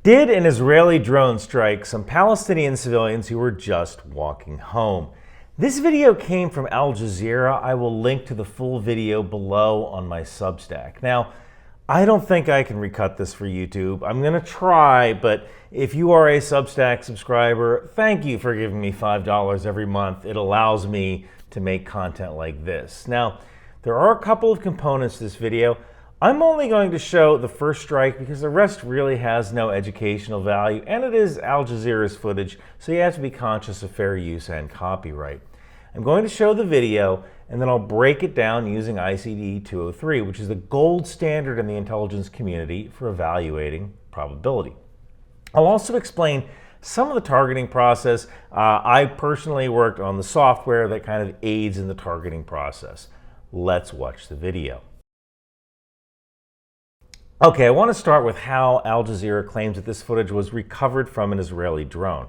Did an Israeli drone strike some Palestinian civilians who were just walking home? This video came from Al Jazeera. I will link to the full video below on my Substack. Now, I don't think I can recut this for YouTube. I'm going to try, but if you are a Substack subscriber, thank you for giving me $5 every month. It allows me to make content like this. Now, there are a couple of components to this video. I'm only going to show the first strike because the rest really has no educational value, and it is Al Jazeera's footage, so you have to be conscious of fair use and copyright. I'm going to show the video, and then I'll break it down using ICD 203, which is the gold standard in the intelligence community for evaluating probability. I'll also explain some of the targeting process. I personally worked on the software that kind of aids in the targeting process. Let's watch the video. Okay, I want to start with how Al Jazeera claims that this footage was recovered from an Israeli drone.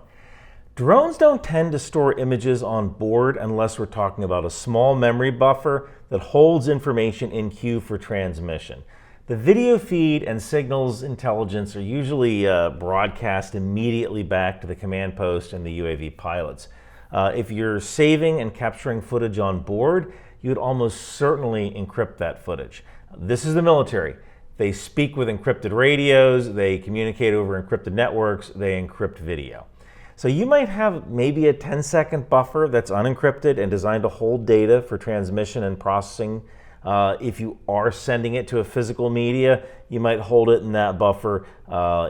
Drones don't tend to store images on board unless we're talking about a small memory buffer that holds information in queue for transmission. The video feed and signals intelligence are usually broadcast immediately back to the command post and the UAV pilots. If you're saving and capturing footage on board, you'd almost certainly encrypt that footage. This is the military. They speak with encrypted radios, they communicate over encrypted networks, they encrypt video. So you might have maybe a 10-second buffer that's unencrypted and designed to hold data for transmission and processing. If you are sending it to a physical media, you might hold it in that buffer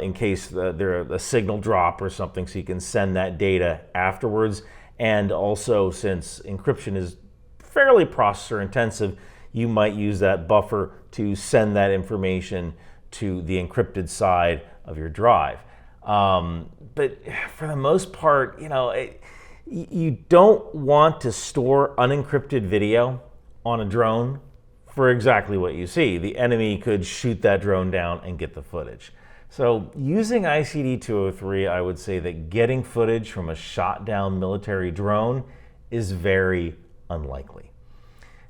in case there's a signal drop or something, so you can send that data afterwards. And also, since encryption is fairly processor intensive, you might use that buffer to send that information to the encrypted side of your drive. But for the most part, you don't want to store unencrypted video on a drone for exactly what you see. The enemy could shoot that drone down and get the footage. So using ICD 203, I would say that getting footage from a shot down military drone is very unlikely.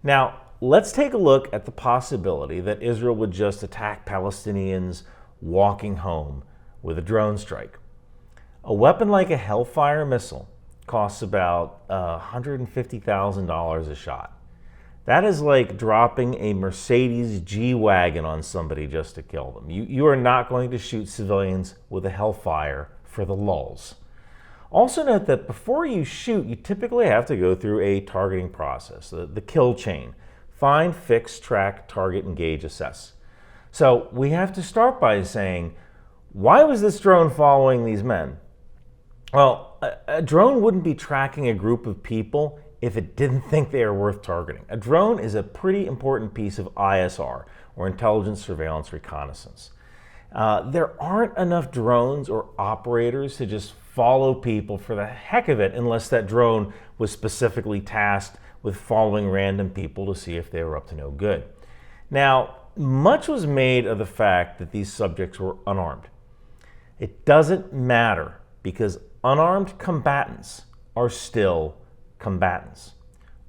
Now, let's take a look at the possibility that Israel would just attack Palestinians walking home with a drone strike. A weapon like a Hellfire missile costs about $150,000 a shot. That is like dropping a Mercedes G-Wagon on somebody just to kill them. You are not going to shoot civilians with a Hellfire for the lulz. Also note that before you shoot, you typically have to go through a targeting process, the kill chain. Find, fix, track, target, engage, assess. So we have to start by saying, why was this drone following these men? Well, a drone wouldn't be tracking a group of people if it didn't think they are worth targeting. A drone is a pretty important piece of ISR, or intelligence, surveillance, reconnaissance. There aren't enough drones or operators to just follow people for the heck of it unless that drone was specifically tasked with following random people to see if they were up to no good. Now, much was made of the fact that these subjects were unarmed. It doesn't matter because unarmed combatants are still combatants.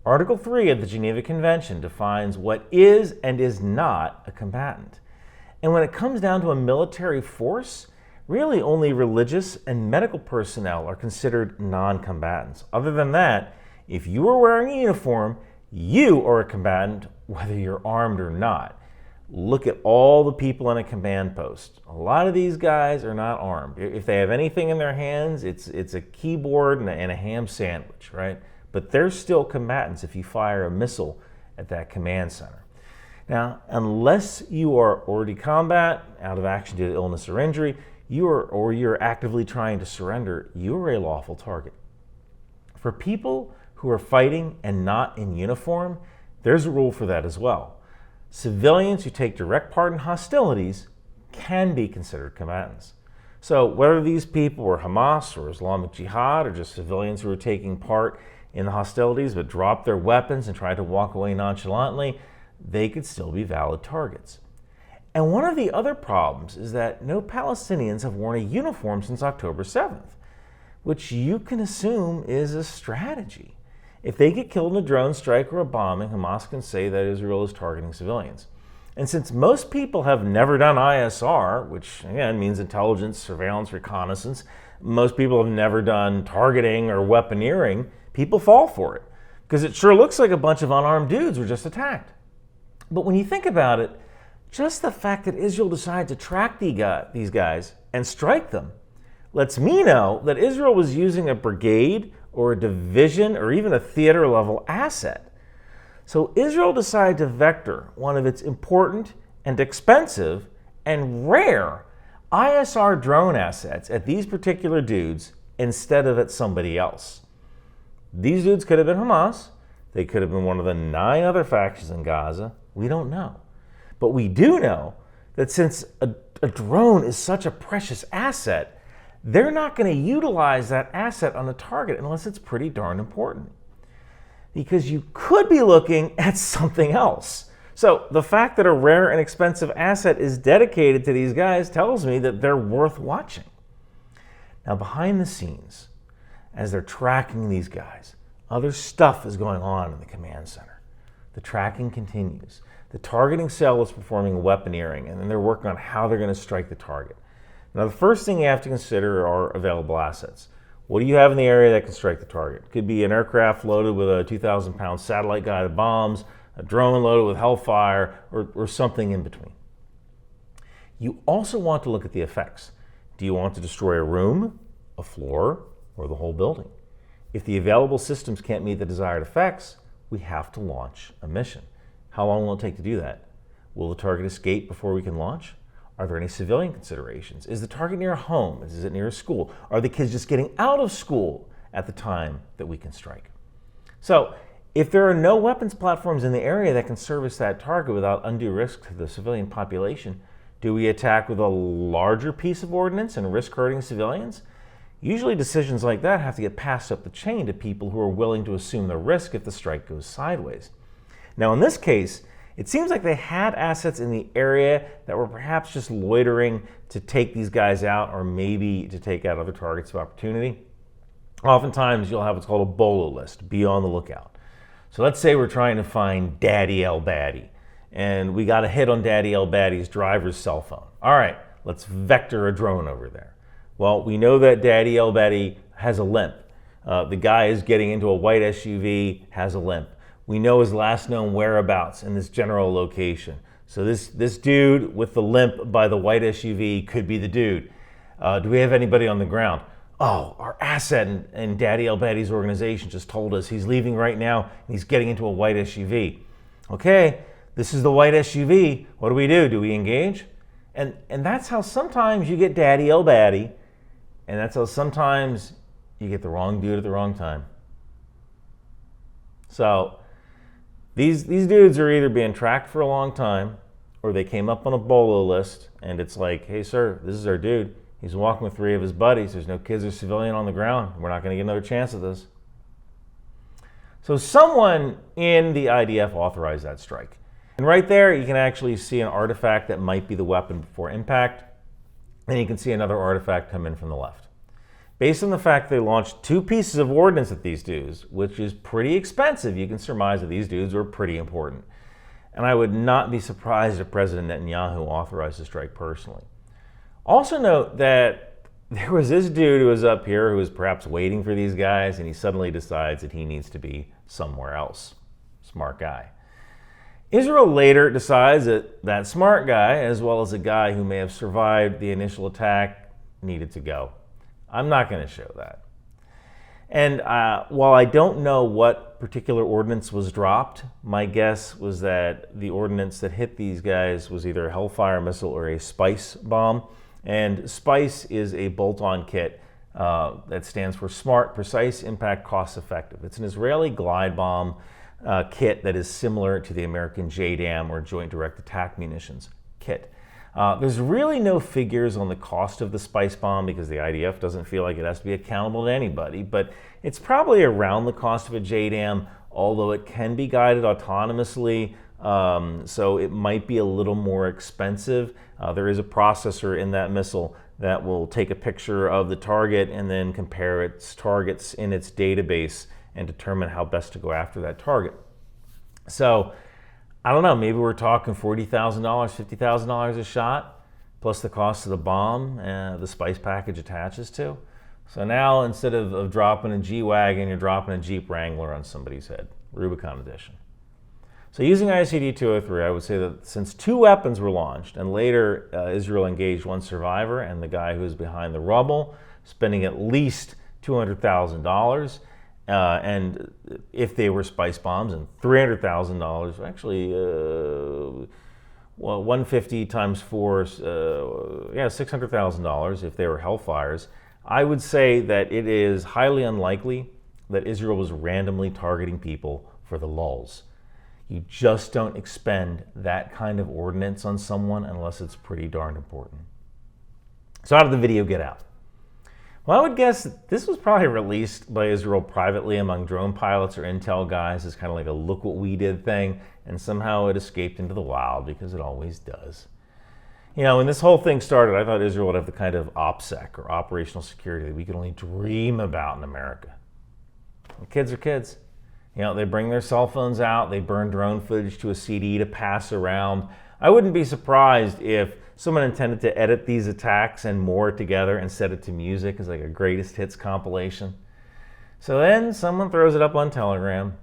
Article 3 of the Geneva Convention defines what is and is not a combatant. And when it comes down to a military force, really only religious and medical personnel are considered non-combatants. Other than that, if you are wearing a uniform, you are a combatant whether you're armed or not. Look at all the people on a command post. A lot of these guys are not armed. If they have anything in their hands, it's a keyboard and a ham sandwich, right? But they're still combatants if you fire a missile at that command center. Now, unless you are hors de combat, out of action due to illness or injury, you're actively trying to surrender, you are a lawful target. For people who are fighting and not in uniform, there's a rule for that as well. Civilians who take direct part in hostilities can be considered combatants. So whether these people were Hamas or Islamic Jihad or just civilians who were taking part in the hostilities but dropped their weapons and tried to walk away nonchalantly, they could still be valid targets. And one of the other problems is that no Palestinians have worn a uniform since October 7th, which you can assume is a strategy. If they get killed in a drone strike or a bombing, Hamas can say that Israel is targeting civilians. And since most people have never done ISR, which again means intelligence, surveillance, reconnaissance, most people have never done targeting or weaponeering, people fall for it because it sure looks like a bunch of unarmed dudes were just attacked. But when you think about it, just the fact that Israel decided to track these guys and strike them lets me know that Israel was using a brigade or a division or even a theater level asset. So Israel decided to vector one of its important and expensive and rare ISR drone assets at these particular dudes instead of at somebody else. These dudes could have been Hamas. They could have been one of the 9 other factions in Gaza. We don't know. But we do know that since a drone is such a precious asset, they're not going to utilize that asset on a target unless it's pretty darn important. Because you could be looking at something else. So the fact that a rare and expensive asset is dedicated to these guys tells me that they're worth watching. Now behind the scenes, as they're tracking these guys, other stuff is going on in the command center. The tracking continues. The targeting cell is performing weaponeering, and then they're working on how they're going to strike the target. Now the first thing you have to consider are available assets. What do you have in the area that can strike the target? It could be an aircraft loaded with a 2,000-pound satellite-guided bombs, a drone loaded with Hellfire, or something in between. You also want to look at the effects. Do you want to destroy a room, a floor, or the whole building? If the available systems can't meet the desired effects, we have to launch a mission. How long will it take to do that? Will the target escape before we can launch? Are there any civilian considerations? Is the target near a home? Is it near a school? Are the kids just getting out of school at the time that we can strike? So, if there are no weapons platforms in the area that can service that target without undue risk to the civilian population, do we attack with a larger piece of ordnance and risk hurting civilians? Usually decisions like that have to get passed up the chain to people who are willing to assume the risk if the strike goes sideways. Now in this case, it seems like they had assets in the area that were perhaps just loitering to take these guys out or maybe to take out other targets of opportunity. Oftentimes you'll have what's called a BOLO list, be on the lookout. So let's say we're trying to find Daddy El Baddy and we got a hit on Daddy El Baddy's driver's cell phone. All right, let's vector a drone over there. Well, we know that Daddy El Baddy has a limp. The guy is getting into a white SUV, has a limp. We know his last known whereabouts in this general location. So this dude with the limp by the white SUV could be the dude. Do we have anybody on the ground? Oh, our asset in Daddy El Baddy's organization just told us he's leaving right now and he's getting into a white SUV. Okay, this is the white SUV. What do? Do we engage? And that's how sometimes you get Daddy El Baddy, and that's how sometimes you get the wrong dude at the wrong time. So these dudes are either being tracked for a long time or they came up on a BOLO list and it's like, hey sir, this is our dude. He's walking with 3 of his buddies. There's no kids or civilian on the ground. We're not going to get another chance at this. So someone in the IDF authorized that strike. And right there, you can actually see an artifact that might be the weapon before impact. And you can see another artifact come in from the left. Based on the fact they launched 2 pieces of ordnance at these dudes, which is pretty expensive, you can surmise that these dudes were pretty important. And I would not be surprised if President Netanyahu authorized the strike personally. Also note that there was this dude who was up here who was perhaps waiting for these guys, and he suddenly decides that he needs to be somewhere else. Smart guy. Israel later decides that that smart guy, as well as a guy who may have survived the initial attack, needed to go. I'm not going to show that. And while I don't know what particular ordnance was dropped, my guess was that the ordnance that hit these guys was either a Hellfire missile or a SPICE bomb. And SPICE is a bolt-on kit that stands for Smart, Precise, Impact, Cost-Effective. It's an Israeli glide bomb kit that is similar to the American JDAM or Joint Direct Attack Munitions kit. There's really no figures on the cost of the SPICE bomb because the IDF doesn't feel like it has to be accountable to anybody, but it's probably around the cost of a JDAM, although it can be guided autonomously, so it might be a little more expensive. There is a processor in that missile that will take a picture of the target and then compare its targets in its database and determine how best to go after that target. So I don't know, maybe we're talking $40,000, $50,000 a shot, plus the cost of the bomb and the spice package attaches to. So now instead of dropping a G-Wagon, you're dropping a Jeep Wrangler on somebody's head. Rubicon edition. So using ICD-203, I would say that since 2 weapons were launched, and later Israel engaged 1 survivor and the guy who was behind the rubble, spending at least $200,000, and if they were spice bombs, and $300,000, actually, well, 150 times 4, $600,000 if they were Hellfires. I would say that it is highly unlikely that Israel was randomly targeting people for the lulz. You just don't expend that kind of ordnance on someone unless it's pretty darn important. So how did the video get out? Well, I would guess that this was probably released by Israel privately among drone pilots or intel guys as kind of like a look what we did thing, and somehow it escaped into the wild because it always does. You know, when this whole thing started, I thought Israel would have the kind of OPSEC or operational security that we could only dream about in America. And kids are kids. You know, they bring their cell phones out, they burn drone footage to a CD to pass around. I wouldn't be surprised if someone intended to edit these attacks and more together and set it to music as like a greatest hits compilation. So then someone throws it up on Telegram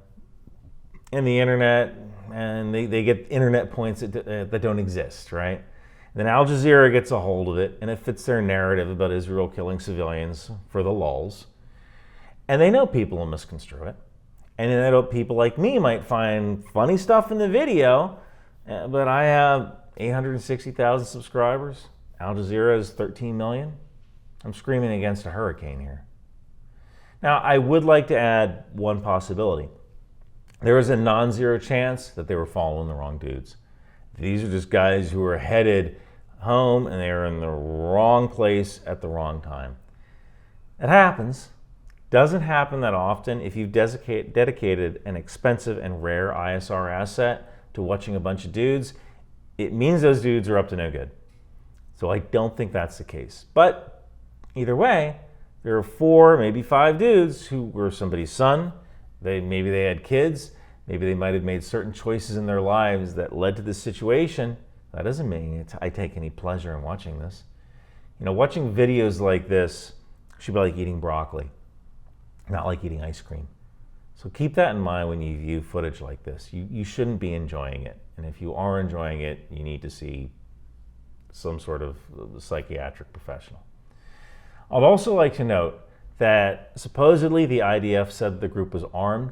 and the internet, and they get internet points that don't exist, right? Then Al Jazeera gets a hold of it, and it fits their narrative about Israel killing civilians for the lulz. And they know people will misconstrue it. And they know people like me might find funny stuff in the video, but I have 860,000 subscribers. Al Jazeera is 13 million. I'm screaming against a hurricane here. Now, I would like to add one possibility. There is a non-zero chance that they were following the wrong dudes. These are just guys who are headed home and they are in the wrong place at the wrong time. It happens. Doesn't happen that often. If you've dedicated an expensive and rare ISR asset to watching a bunch of dudes, it means those dudes are up to no good. So I don't think that's the case. But either way, there are 4, maybe 5 dudes who were somebody's son. Maybe they had kids. Maybe they might have made certain choices in their lives that led to this situation. That doesn't mean I take any pleasure in watching this. You know, watching videos like this should be like eating broccoli, not like eating ice cream. So keep that in mind when you view footage like this. You shouldn't be enjoying it. And if you are enjoying it, you need to see some sort of psychiatric professional. I'd also like to note that supposedly the IDF said the group was armed,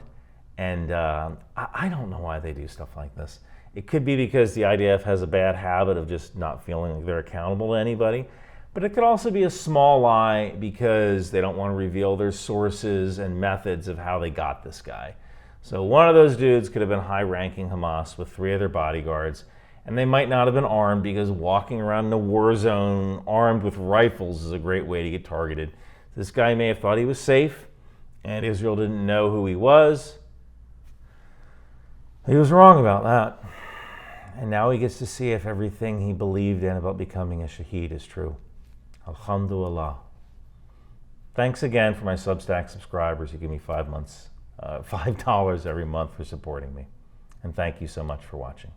and I don't know why they do stuff like this. It could be because the IDF has a bad habit of just not feeling like they're accountable to anybody, but it could also be a small lie because they don't want to reveal their sources and methods of how they got this guy. So one of those dudes could have been high-ranking Hamas with 3 of their bodyguards, and they might not have been armed because walking around in a war zone armed with rifles is a great way to get targeted. This guy may have thought he was safe, and Israel didn't know who he was. He was wrong about that. And now he gets to see if everything he believed in about becoming a shaheed is true. Alhamdulillah. Thanks again for my Substack subscribers. You give me $5 every month for supporting me. And thank you so much for watching.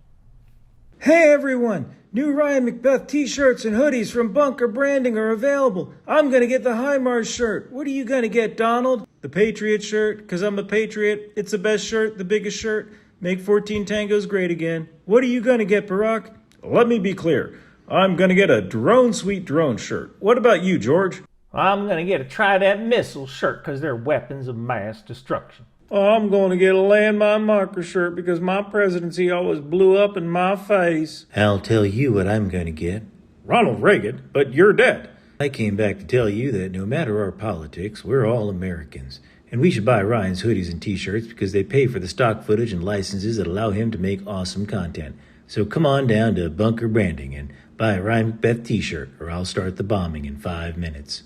Hey everyone! New Ryan Macbeth t-shirts and hoodies from Bunker Branding are available. I'm gonna get the HIMARS shirt. What are you gonna get, Donald? The Patriot shirt, because I'm a patriot. It's the best shirt, the biggest shirt. Make 14 tangos great again. What are you gonna get, Barack? Let me be clear. I'm gonna get a Drone Suite drone shirt. What about you, George? I'm gonna get a Trident missile shirt because they're weapons of mass destruction. I'm gonna get a landmine marker shirt because my presidency always blew up in my face. I'll tell you what I'm gonna get. Ronald Reagan, but you're dead. I came back to tell you that no matter our politics, we're all Americans. And we should buy Ryan's hoodies and t-shirts because they pay for the stock footage and licenses that allow him to make awesome content. So come on down to Bunker Branding and buy a Ryan Macbeth t-shirt or I'll start the bombing in 5 minutes.